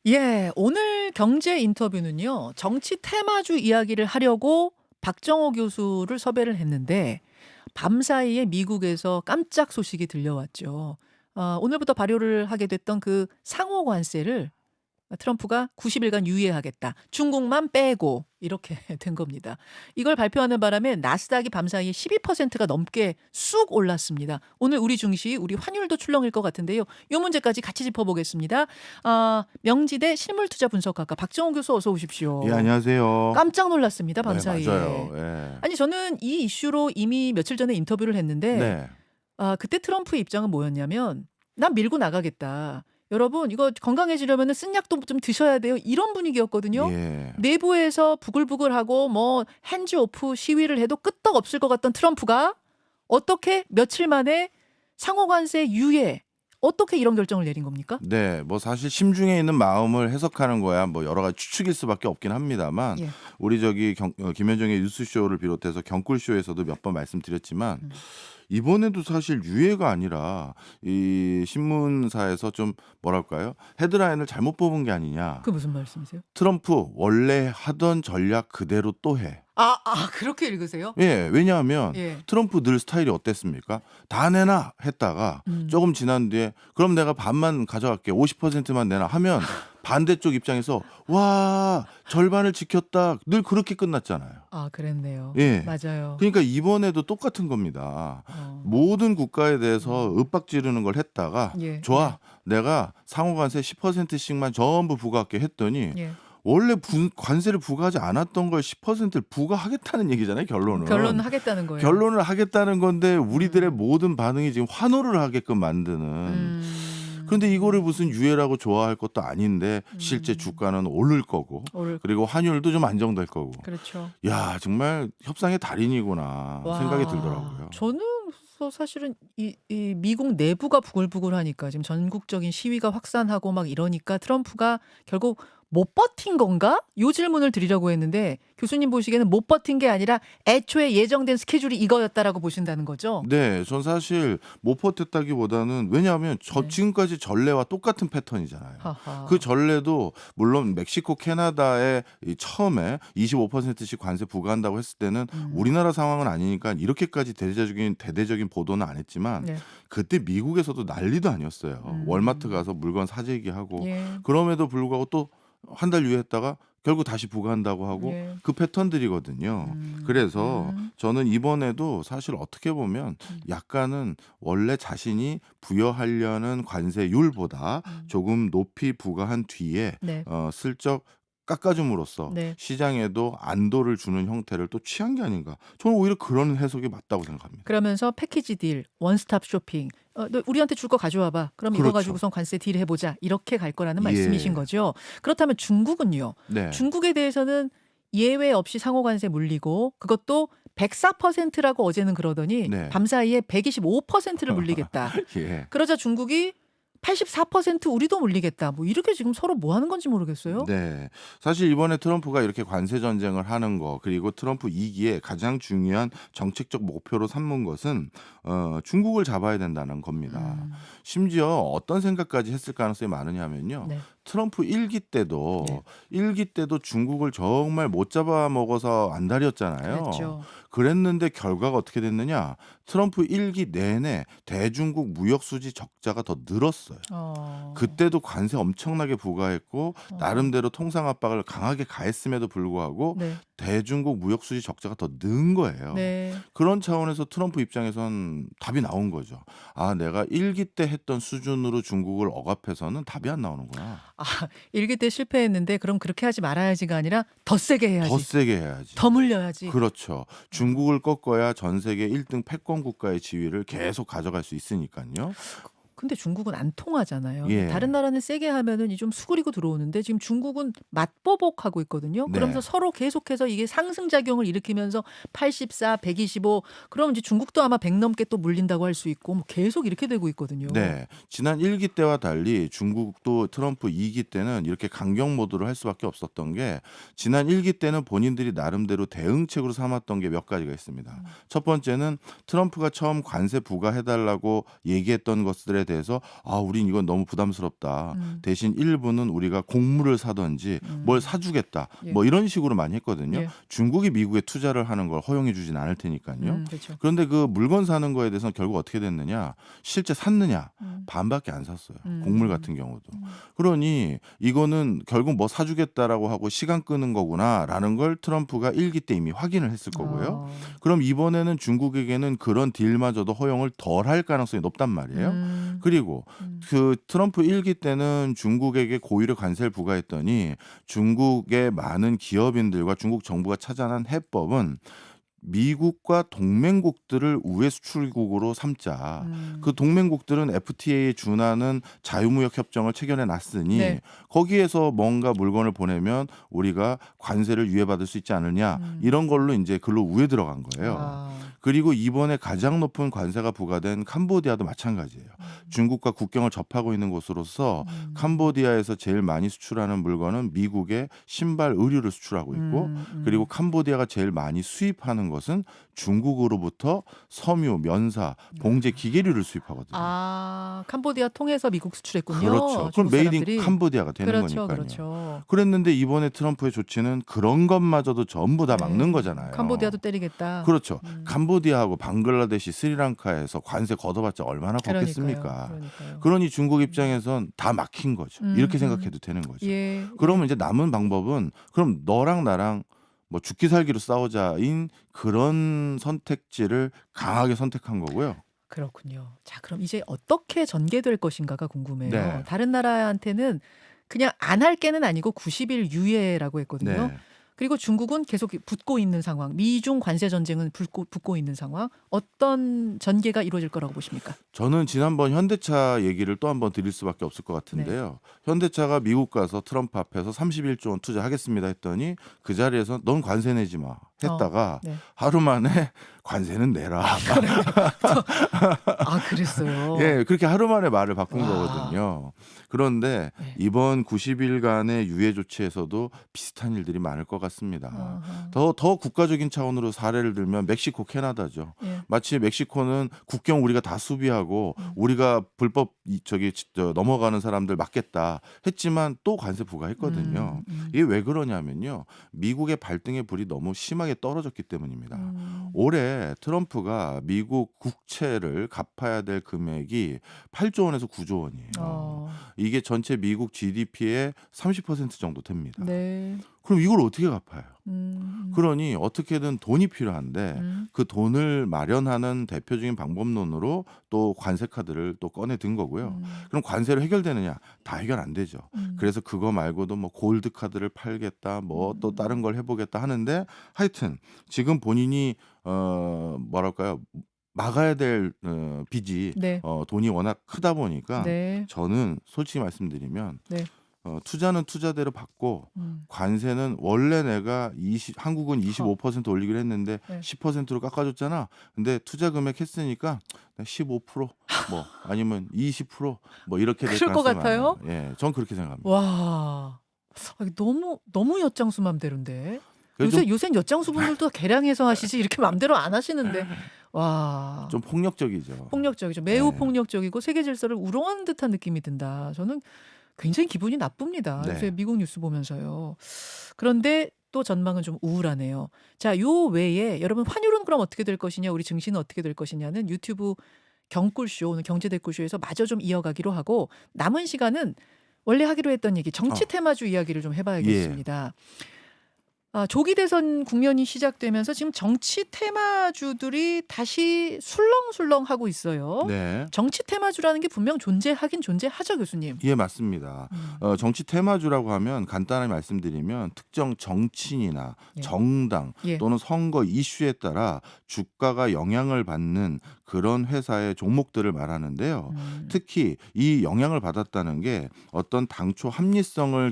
예, 오늘 경제 인터뷰는요, 정치 테마주 이야기를 하려고 박정호 교수를 섭외를 했는데, 밤사이에 미국에서 깜짝 소식이 들려왔죠. 오늘부터 발효를 하게 됐던 그 상호 관세를 트럼프가 90일간 유예하겠다. 중국만 빼고 이렇게 된 겁니다. 이걸 발표하는 바람에 나스닥이 밤사이에 12%가 넘게 쑥 올랐습니다. 오늘 우리 증시, 우리 환율도 출렁일 것 같은데요. 이 문제까지 같이 짚어보겠습니다. 명지대 실물투자 분석학과 박정호 교수 어서 예, 오십시오. 안녕하세요. 깜짝 놀랐습니다. 네, 밤사이에. 맞아요. 예. 아니 저는 이 이슈로 이미 며칠 전에 인터뷰를 했는데 네. 그때 트럼프의 입장은 뭐였냐면 "난 밀고 나가겠다. 여러분 이거 건강해지려면은 쓴 약도 좀 드셔야 돼요." 이런 분위기였거든요. 예. 내부에서 부글부글하고 뭐 핸즈 오프 시위를 해도 끄떡없을 것 같던 트럼프가 어떻게 며칠 만에 상호 관세 유예, 어떻게 이런 결정을 내린 겁니까? 네. 뭐 사실 심중에 있는 마음을 해석하는 거야 뭐 여러 가지 추측일 수밖에 없긴 합니다만 예. 우리 저기 김현정의 뉴스쇼를 비롯해서 경꿀쇼에서도 몇 번 말씀드렸지만 음. 이번에도 사실 유예가 아니라 이 신문사에서 좀 뭐랄까요? 헤드라인을 잘못 뽑은 게 아니냐. 그게 무슨 말씀이세요? 트럼프 원래 하던 전략 그대로 또 해. 그렇게 읽으세요? 예. 왜냐하면 예. 트럼프 늘 스타일이 어땠습니까? "다 내놔." 했다가 음. 조금 지난 뒤에 "그럼 내가 반만 가져갈게. 50%만 내놔." 하면 반대쪽 입장에서 "와 절반을 지켰다." 늘 그렇게 끝났잖아요. 그랬네요. 예. 맞아요. 그러니까 이번에도 똑같은 겁니다. 어. 모든 국가에 대해서 윽박 지르는 걸 했다가 예. "좋아. 내가 상호관세 10% 씩만 전부 부과할게." 했더니 예. 원래 관세를 부과하지 않았던 걸 10%를 부과하겠다는 얘기잖아요, 결론은. 결론은 하겠다는 거예요. 결론을 하겠다는 건데 우리들의 음. 모든 반응이 지금 환호를 하게끔 만드는. 음. 그런데 이거를 무슨 유예라고 좋아할 것도 아닌데 실제 음. 주가는 오를 거고 오를 그리고 환율도 좀 안정될 거고. 그렇죠. 야 정말 협상의 달인이구나 생각이 들더라고요. 저는 사실은 이 미국 내부가 부글부글하니까 지금 전국적인 시위가 확산하고 막 이러니까 트럼프가 결국 '못 버틴 건가?' 요 질문을 드리려고 했는데 교수님 보시기에는 못 버틴 게 아니라 애초에 예정된 스케줄이 이거였다라고 보신다는 거죠? 네. 전 사실 못 버텼다기보다는 왜냐하면 네. 지금까지 전례와 똑같은 패턴이잖아요. 하하. 그 전례도 물론 멕시코, 캐나다에 이 처음에 25%씩 관세 부과한다고 했을 때는 우리나라 상황은 아니니까 이렇게까지 대대적인 보도는 안 했지만 네. 그때 미국에서도 난리도 아니었어요. 음. 월마트 가서 물건 사재기하고 예. 그럼에도 불구하고 또 한 달 유예했다가 결국 다시 부과한다고 하고 예. 그 패턴들이거든요. 음. 그래서 음. 저는 이번에도 사실 어떻게 보면 약간은 원래 자신이 부여하려는 관세율보다 음. 조금 높이 부과한 뒤에 네. 슬쩍 깎아줌으로써 네. 시장에도 안도를 주는 형태를 또 취한 게 아닌가. 저는 오히려 그런 해석이 맞다고 생각합니다. 그러면서 패키지 딜, 원스톱 쇼핑. "너 우리한테 줄 거 가져와 봐. 그럼 이거 그렇죠. 가지고선 관세 딜 해 보자." 이렇게 갈 거라는 예. 말씀이신 거죠. 그렇다면 중국은요? 네. 중국에 대해서는 예외 없이 상호 관세 물리고 그것도 104%라고 어제는 그러더니 네. 밤사이에 125%를 물리겠다. 예. 그러자 중국이 84% 우리도 물리겠다. 뭐 이렇게 지금 서로 뭐 하는 건지 모르겠어요. 네. 사실 이번에 트럼프가 이렇게 관세 전쟁을 하는 거 그리고 트럼프 2기의 가장 중요한 정책적 목표로 삼은 것은 중국을 잡아야 된다는 겁니다. 음. 심지어 어떤 생각까지 했을 가능성이 많으냐면요. 네. 트럼프 1기 때도 네. 1기 때도 중국을 정말 못 잡아먹어서 안달이었잖아요. 그랬죠. 그랬는데 결과가 어떻게 됐느냐? 트럼프 1기 내내 대중국 무역 수지 적자가 더 늘었어요. 그때도 관세 엄청나게 부과했고 나름대로 통상 압박을 강하게 가했음에도 불구하고 네. 대중국 무역 수지 적자가 더 는 거예요. 네. 그런 차원에서 트럼프 입장에선 답이 나온 거죠. '아 내가 1기 때 했던 수준으로 중국을 억압해서는 답이 안 나오는구나. 1기 때 실패했는데 그럼 그렇게 하지 말아야지가 아니라 더 세게 해야지. 더 세게 해야지.' 더 물려야지. 그렇죠. 중국을 꺾어야 전 세계 1등 패권 국가의 지위를 계속 가져갈 수 있으니깐요. 근데 중국은 안 통하잖아요. 예. 다른 나라는 세게 하면은 이 좀 수그리고 들어오는데 지금 중국은 맞보복하고 있거든요. 그러면서 네. 서로 계속해서 이게 상승작용을 일으키면서 84, 125 그럼 이제 중국도 아마 100 넘게 또 물린다고 할 수 있고 뭐 계속 이렇게 되고 있거든요. 네. 지난 1기 때와 달리 중국도 트럼프 2기 때는 이렇게 강경 모드를 할 수밖에 없었던 게 지난 1기 때는 본인들이 나름대로 대응책으로 삼았던 게 몇 가지가 있습니다. 첫 번째는 트럼프가 처음 관세 부과해 달라고 얘기했던 것들에 대해서 우린 이건 너무 부담스럽다. 음. 대신 일부는 우리가 곡물을 사든지 뭘 사주겠다. 예. 뭐 이런 식으로 많이 했거든요. 예. 중국이 미국에 투자를 하는 걸 허용해 주진 않을 테니까요. 그렇죠. 그런데 그 물건 사는 거에 대해서는 결국 어떻게 됐느냐? 실제 샀느냐? 반밖에 안 샀어요. 곡물 같은 경우도. 그러니 이거는 결국 뭐 사주겠다라고 하고 시간 끄는 거구나라는 걸 트럼프가 1기 때 이미 확인을 했을 거고요. 그럼 이번에는 중국에게는 그런 딜마저도 허용을 덜 할 가능성이 높단 말이에요. 그리고 그 트럼프 1기 때는 중국에게 고유의 관세를 부과했더니 중국의 많은 기업인들과 중국 정부가 찾아낸 해법은 미국과 동맹국들을 우회 수출국으로 삼자. 그 동맹국들은 FTA에 준하는 자유무역 협정을 체결해 놨으니 네. 거기에서 뭔가 물건을 보내면 우리가 관세를 유예받을 수 있지 않느냐. 이런 걸로 이제 글로 우회 들어간 거예요. 그리고 이번에 가장 높은 관세가 부과된 캄보디아도 마찬가지예요. 중국과 국경을 접하고 있는 곳으로서 캄보디아에서 제일 많이 수출하는 물건은 미국의 신발, 의류를 수출하고 있고 그리고 캄보디아가 제일 많이 수입하는 것은 중국으로부터 섬유, 면사, 봉제, 기계류를 수입하거든요. 캄보디아 통해서 미국 수출했군요. 그렇죠. 그럼 중국 메이드 사람들이. 인 캄보디아가 되는 그렇죠, 거니까요. 그렇죠. 그랬는데 이번에 트럼프의 조치는 그런 것마저도 전부 다 막는 거잖아요. 캄보디아도 때리겠다. 그렇죠. 캄보디아하고 방글라데시, 스리랑카에서 관세 걷어봤자 얼마나 걷겠습니까? 그러니까요. 그러니 중국 입장에선 다 막힌 거죠. 이렇게 생각해도 되는 거죠. 예. 그러면 이제 남은 방법은 그럼 너랑 나랑 뭐 죽기 살기로 싸우자인 그런 선택지를 강하게 선택한 거고요. 그렇군요. 자, 그럼 이제 어떻게 전개될 것인가가 궁금해요. 네. 다른 나라한테는 그냥 안 할 게는 아니고 90일 유예라고 했거든요. 네. 그리고 중국은 계속 붙고 있는 상황, 미중 관세 전쟁은 붙고 있는 상황. 어떤 전개가 이루어질 거라고 보십니까? 저는 지난번 현대차 얘기를 또 한번 드릴 수밖에 없을 것 같은데요. 현대차가 미국 가서 트럼프 앞에서 31조 원 투자하겠습니다 했더니 그 자리에서 넌 관세 내지 마 했다가 네. 하루 만에 관세는 내라. 그랬어요. 예, 그렇게 하루 만에 말을 바꾼 와. 거거든요. 그런데 네. 이번 90일간의 유예 조치에서도 비슷한 일들이 많을 것 같습니다. 아하. 더 국가적인 차원으로 사례를 들면 멕시코, 캐나다죠. 예. 마치 멕시코는 국경 우리가 다 수비하고 우리가 불법 넘어가는 사람들 막겠다 했지만 또 관세 부과했거든요. 이게 왜 그러냐면요. 미국의 발등에 불이 너무 심하게 떨어졌기 때문입니다. 올해 트럼프가 미국 국채를 갚아야 될 금액이 8조 원에서 9조 원이에요. 이게 전체 미국 GDP의 30% 정도 됩니다. 네. 그럼 이걸 어떻게 갚아요? 음. 그러니 어떻게든 돈이 필요한데 그 돈을 마련하는 대표적인 방법론으로 또 관세 카드를 또 꺼내 든 거고요. 그럼 관세로 해결되느냐? 다 해결 안 되죠. 그래서 그거 말고도 뭐 골드 카드를 팔겠다, 뭐 또 다른 걸 해보겠다 하는데 하여튼 지금 본인이 뭐랄까요? 막아야 될 빚이 네. 돈이 워낙 크다 보니까 네. 저는 솔직히 말씀드리면 네. 투자는 투자대로 받고 음. 관세는 원래 내가 한국은 25% 올리기로 했는데 네. 10%로 깎아줬잖아. 근데 투자 금액 했으니까 15% 뭐 아니면 20% 이렇게 될 그럴 것 가능성이 같아요? 많아요. 예, 전 그렇게 생각합니다. 와. 너무 엿장수 맘대로인데. 그래서 요새 엿장수 분들도 개량해서 하시지 이렇게 맘대로 안 하시는데. 와. 좀 폭력적이죠. 폭력적이죠. 매우 네. 폭력적이고 세계 질서를 우롱하는 듯한 느낌이 든다. 저는 굉장히 기분이 나쁩니다. 네. 요새 미국 뉴스 보면서요. 그런데 또 전망은 좀 우울하네요. 자, 요 외에 여러분 환율은 그럼 어떻게 될 것이냐, 우리 증시는 어떻게 될 것이냐는 유튜브 경꿀쇼, 오늘 경제댓꿀쇼에서 마저 좀 이어가기로 하고 남은 시간은 원래 하기로 했던 얘기 정치 테마주 이야기를 좀 해봐야겠습니다. 조기 대선 국면이 시작되면서 지금 정치 테마주들이 다시 술렁술렁하고 있어요. 네. 정치 테마주라는 게 분명 존재하긴 존재하죠, 교수님. 예, 맞습니다. 정치 테마주라고 하면 간단하게 말씀드리면 특정 정치인이나 예. 정당 예. 또는 선거 이슈에 따라 주가가 영향을 받는 그런 회사의 종목들을 말하는데요. 특히 이 영향을 받았다는 게 어떤 당초 합리성을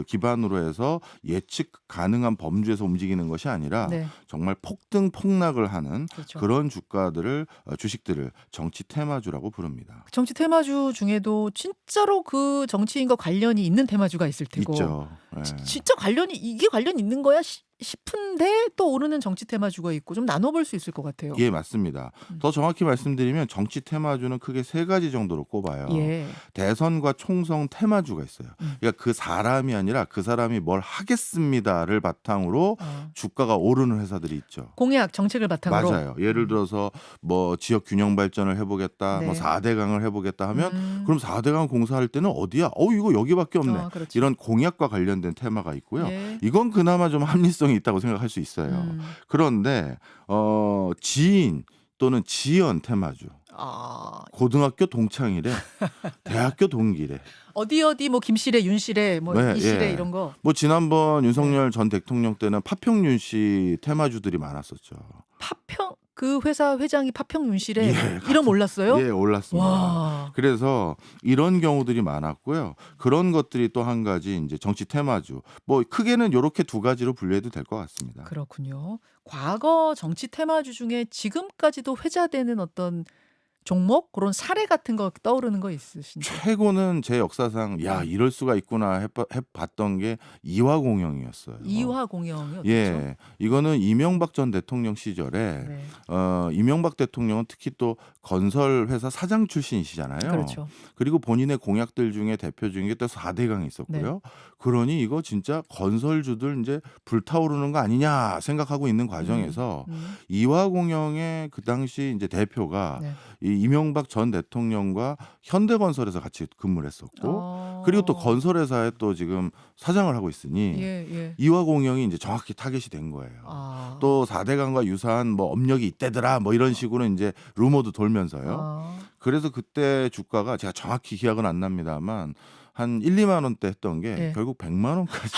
기반으로 해서 예측 가능한 범주에서 움직이는 것이 아니라 네. 정말 폭등 폭락을 하는 그렇죠. 그런 주식들을 정치 테마주라고 부릅니다. 정치 테마주 중에도 진짜로 그 정치인과 관련이 있는 테마주가 있을 테고. 있죠. 예. 진짜 이게 관련 있는 거야? 싶은데 또 오르는 정치 테마주가 있고 좀 나눠볼 수 있을 것 같아요. 예, 맞습니다. 음. 더 정확히 말씀드리면 정치 테마주는 크게 세 가지 정도로 꼽아요. 예. 대선과 총선 테마주가 있어요. 음. 그러니까 그 사람이 아니라 그 사람이 뭘 하겠습니다를 바탕으로 어. 주가가 오르는 회사들이 있죠. 공약 정책을 바탕으로. 맞아요. 예를 들어서 뭐 지역 균형 발전을 해보겠다, 뭐 네. 4대강을 해보겠다 하면 그럼 4대강 공사할 때는 어디야? 이거 여기밖에 없네. 그렇지. 이런 공약과 관련된 테마가 있고요. 예. 이건 그나마 좀 합리성이 있다고 생각할 수 있어요. 그런데 지인 또는 지연 테마주. 아, 고등학교 동창이래, 대학교 동기래. 어디 뭐 김씨래 윤씨래 뭐 네, 이씨래 예. 이런 거. 뭐 지난번 윤석열 전 대통령 때는 파평윤 씨 테마주들이 많았었죠. 파평 그 회사 회장이 파평윤 씨래. 예, 이름 몰랐어요? 예, 올랐습니다. 와. 그래서 이런 경우들이 많았고요. 그런 것들이 또 한 가지 이제 정치 테마주. 뭐 크게는 요렇게 두 가지로 분류해도 될 것 같습니다. 그렇군요. 과거 정치 테마주 중에 지금까지도 회자되는 어떤 종목 그런 사례 같은 거 떠오르는 거 있으신지? 최고는 제 역사상 야, 이럴 수가 있구나 해봤던 게 이화공영이었어요. 이화공영이 어떻죠? 예, 이거는 이명박 전 대통령 시절에 네. 이명박 대통령은 특히 또 건설 회사 사장 출신이시잖아요. 그렇죠. 그리고 본인의 공약들 중에 대표 중에 또 4대강이 있었고요. 그러니 이거 진짜 건설주들 이제 불타오르는 거 아니냐 생각하고 있는 과정에서 이화공영의 그 당시 이제 대표가 네. 이 이명박 전 대통령과 현대건설에서 같이 근무를 했었고, 그리고 또 건설회사에 또 지금 사장을 하고 있으니 예. 이화공영이 이제 정확히 타겟이 된 거예요. 아. 또 4대강과 유사한 뭐 업력이 있대더라 뭐 이런 식으로 이제 루머도 돌면서요. 아. 그래서 그때 주가가 제가 정확히 기억은 안 납니다만 한 1, 2만 원대 했던 게 예. 결국 100만 원까지.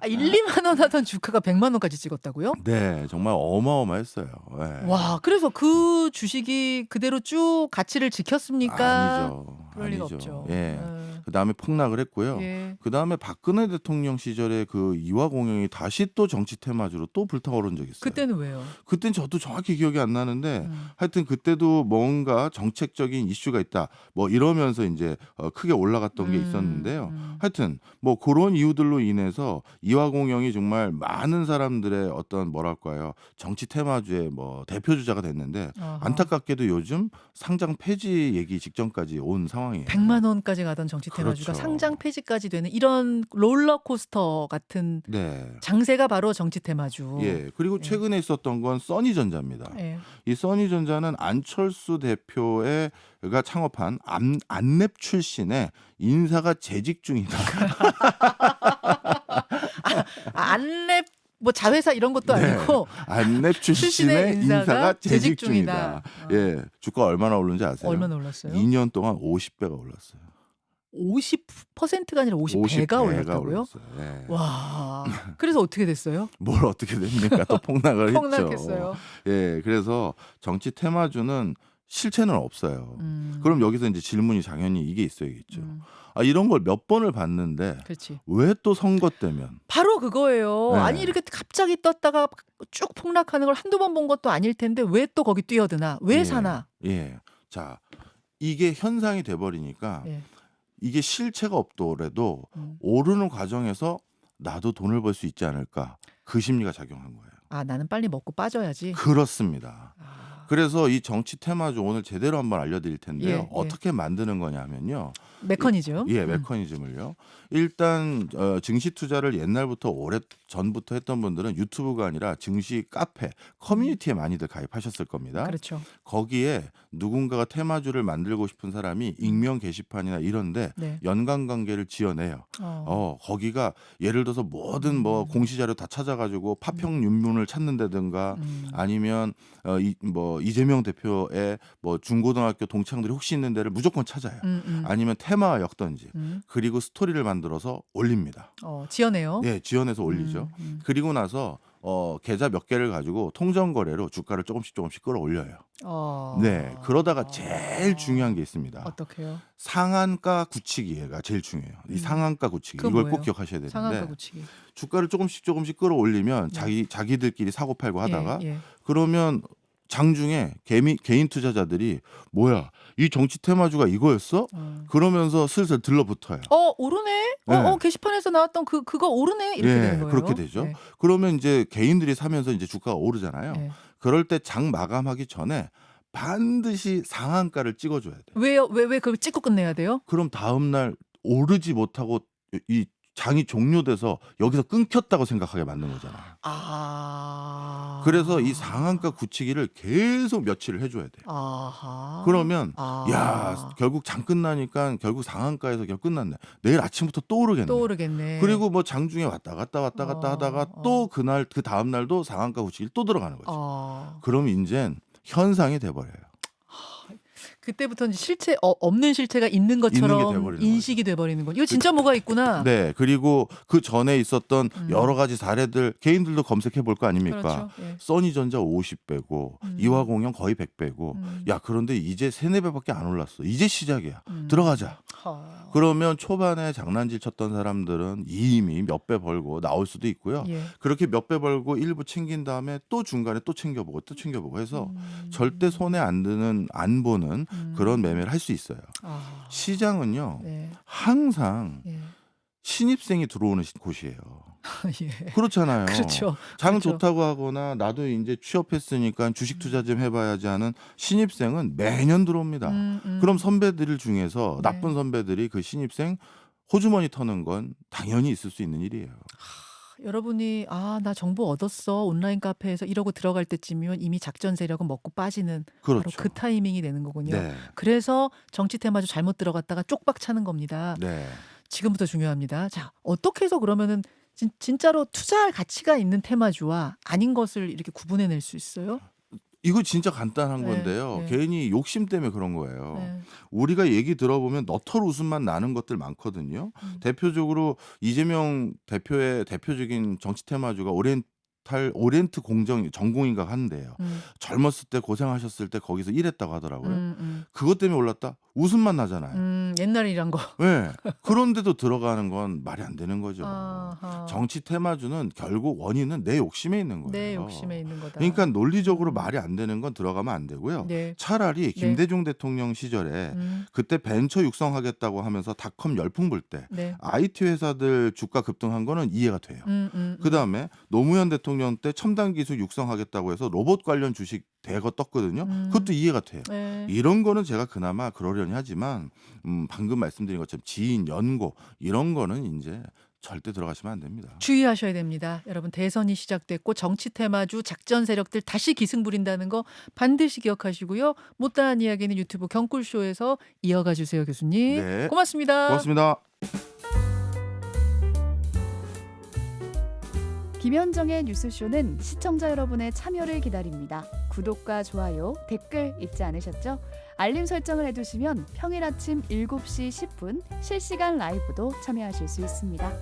1, 2만 원 하던 주가가 100만 원까지 찍었다고요? 네, 정말 어마어마했어요. 예. 와, 그래서 그 주식이 그대로 쭉 가치를 지켰습니까? 아니죠. 그럴 리가 아니죠. 없죠. 예. 그다음에 폭락을 했고요. 예. 그다음에 박근혜 대통령 시절에 그 이화공영이 다시 또 정치 테마주로 또 불타오른 적이 있어요. 그때는 왜요? 그땐 저도 정확히 기억이 안 나는데 하여튼 그때도 뭔가 정책적인 이슈가 있다 뭐 이러면서 이제 크게 올라갔던 게 있었는데요. 하여튼 뭐 그런 이유들로 인해서 이화공영이 정말 많은 사람들의 어떤 뭐랄까요, 정치 테마주의 뭐 대표 주자가 됐는데 아하. 안타깝게도 요즘 상장 폐지 얘기 직전까지 온 상황이에요. 100만 원까지 가던 정치 테마주가 그렇죠. 상장 폐지까지 되는 이런 롤러코스터 같은 네. 장세가 바로 정치 테마주. 예. 그리고 최근에 있었던 건 써니전자입니다. 예. 이 써니전자는 안철수 대표가 창업한 안랩 출신의 인사가 재직 중이다. 안랩 뭐 자회사 이런 것도 네. 아니고 안랩 출신의 인사가 재직 중이다. 어. 예. 주가 얼마나 오르는지 아세요? 얼마나 올랐어요? 2년 동안 50배가 올랐어요. 50%가 아니라 50배가 올랐다고요? 예. 와. 그래서 어떻게 됐어요? 뭘 어떻게 됩니까? 또 폭락을 했죠. 폭락했어요. 예. 그래서 정치 테마주는 실체는 없어요. 음. 그럼 여기서 이제 질문이 당연히 이게 있어야겠죠. 이런 걸 몇 번을 봤는데 그렇지. 왜 또 선거 때면? 바로 그거예요. 네. 아니 이렇게 갑자기 떴다가 쭉 폭락하는 걸 한두 번 본 것도 아닐 텐데 왜 또 거기 뛰어드나? 왜 예. 사나? 예. 자, 이게 현상이 돼 버리니까 예. 이게 실체가 없더라도 음. 오르는 과정에서 나도 돈을 벌 수 있지 않을까? 그 심리가 작용한 거예요. 아, 나는 빨리 먹고 빠져야지. 그렇습니다. 아, 그래서 이 정치 테마주 오늘 제대로 한번 알려드릴 텐데요. 예, 예. 어떻게 만드는 거냐면요. 메커니즘. 예, 메커니즘을요. 일단 증시 투자를 옛날부터 오래 전부터 했던 분들은 유튜브가 아니라 증시 카페, 커뮤니티에 많이들 가입하셨을 겁니다. 그렇죠. 거기에 누군가가 테마주를 만들고 싶은 사람이 익명 게시판이나 이런데 네. 연관 관계를 지어내요. 거기가 예를 들어서 모든 뭐 공시 자료 다 찾아가지고 파평 윤문을 찾는다든가 아니면 이재명 대표의 뭐 중고등학교 동창들이 혹시 있는 데를 무조건 찾아요. 아니면 테마 엮던지 그리고 스토리를 만들어서 올립니다. 지어내요. 네, 지원해서 올리죠. 그리고 나서 계좌 몇 개를 가지고 통정 거래로 주가를 조금씩 끌어올려요. 네, 그러다가 제일 중요한 게 있습니다. 어떻게요? 상한가 굳히기가 제일 중요해요. 이 상한가 굳히기 그건 이걸 뭐예요? 꼭 기억하셔야 되는데 상한가 굳히기. 주가를 조금씩 끌어올리면 자기들끼리 사고 팔고 하다가 예. 그러면 장중에 개인 투자자들이 뭐야 이 정치 테마주가 이거였어? 그러면서 슬슬 들러붙어요. 오르네. 네. 게시판에서 나왔던 그거 오르네 이렇게 예, 되는 거예요. 그렇게 되죠. 네. 그러면 이제 개인들이 사면서 이제 주가가 오르잖아요. 네. 그럴 때 장 마감하기 전에 반드시 상한가를 찍어줘야 돼요. 왜요? 왜 그걸 찍고 끝내야 돼요? 그럼 다음 날 오르지 못하고 이 장이 종료돼서 여기서 끊겼다고 생각하게 만든 거잖아요. 그래서 이 상한가 굳히기를 계속 며칠을 해줘야 돼요. 아하. 그러면 아. 야 결국 장 끝나니까 결국 상한가에서 결국 끝났네. 내일 아침부터 또 오르겠네. 또 오르겠네. 그리고 뭐 장중에 왔다 갔다 하다가 또 그날 그 다음 날도 상한가 굳히기를 또 들어가는 거죠. 그럼 이젠 현상이 돼버려요. 그때부터 이제 실체 없는 실체가 있는 있는 게 것처럼 돼버리는 인식이 돼버리는 거. 이거 진짜 뭐가 있구나. 네, 그리고 그 전에 있었던 여러 가지 사례들 개인들도 검색해 볼 거 아닙니까? 그렇죠. 예. 써니전자 50배고 이화공영 거의 100배고 야 그런데 이제 3-4배밖에 안 올랐어. 이제 시작이야. 들어가자. 그러면 초반에 장난질 쳤던 사람들은 이미 몇 배 벌고 나올 수도 있고요. 예. 그렇게 몇 배 벌고 일부 챙긴 다음에 또 중간에 또 챙겨보고 해서 절대 손에 안 보는 그런 매매를 할 수 있어요. 시장은요. 네. 항상 예. 신입생이 들어오는 곳이에요. 예. 그렇잖아요. 그렇죠. 장 그렇죠. 좋다고 하거나 나도 이제 취업했으니까 주식 투자 좀 해봐야지 하는 신입생은 매년 들어옵니다. 그럼 선배들 중에서 네. 나쁜 선배들이 그 신입생 호주머니 터는 건 당연히 있을 수 있는 일이에요. 여러분이 나 정보 얻었어 온라인 카페에서 이러고 들어갈 때쯤이면 이미 작전 세력은 먹고 빠지는 바로 그렇죠. 그 타이밍이 되는 거군요. 네. 그래서 정치 테마주 잘못 들어갔다가 쪽박 차는 겁니다. 네. 지금부터 중요합니다. 자, 어떻게 해서 그러면은 진짜로 투자할 가치가 있는 테마주와 아닌 것을 이렇게 구분해낼 수 있어요? 이거 진짜 간단한 네, 건데요. 네. 괜히 욕심 때문에 그런 거예요. 네. 우리가 얘기 들어보면 너털 웃음만 나는 것들 많거든요. 대표적으로 이재명 대표의 대표적인 정치 테마주가 오리엔트 전공인가 한대요. 젊었을 때 고생하셨을 때 거기서 일했다고 하더라고요. 그것 때문에 올랐다? 웃음만 나잖아요. 옛날 일한 거. 네. 그런데도 들어가는 건 말이 안 되는 거죠. 아하. 정치 테마주는 결국 원인은 내 욕심에 있는 거예요. 내 욕심에 있는 거다. 그러니까 논리적으로 말이 안 되는 건 들어가면 안 되고요. 네. 차라리 김대중 대통령 시절에 그때 벤처 육성하겠다고 하면서 닷컴 열풍 불 때 네. IT 회사들 주가 급등한 거는 이해가 돼요. 그다음에 노무현 대통령 때 첨단 기술 육성하겠다고 해서 로봇 관련 주식 대거 떴거든요. 그것도 이해가 돼요. 네. 이런 거는 제가 그나마 그러려니 하지만 방금 말씀드린 것처럼 지인, 연고 이런 거는 이제 절대 들어가시면 안 됩니다. 주의하셔야 됩니다. 여러분 대선이 시작됐고 정치 테마주 작전 세력들 다시 기승 부린다는 거 반드시 기억하시고요. 못다한 이야기는 유튜브 경꿀쇼에서 이어가 주세요, 교수님. 네. 고맙습니다. 고맙습니다. 김현정의 뉴스쇼는 시청자 여러분의 참여를 기다립니다. 구독과 좋아요, 댓글 잊지 않으셨죠? 알림 설정을 해두시면 평일 아침 7시 10분 실시간 라이브도 참여하실 수 있습니다.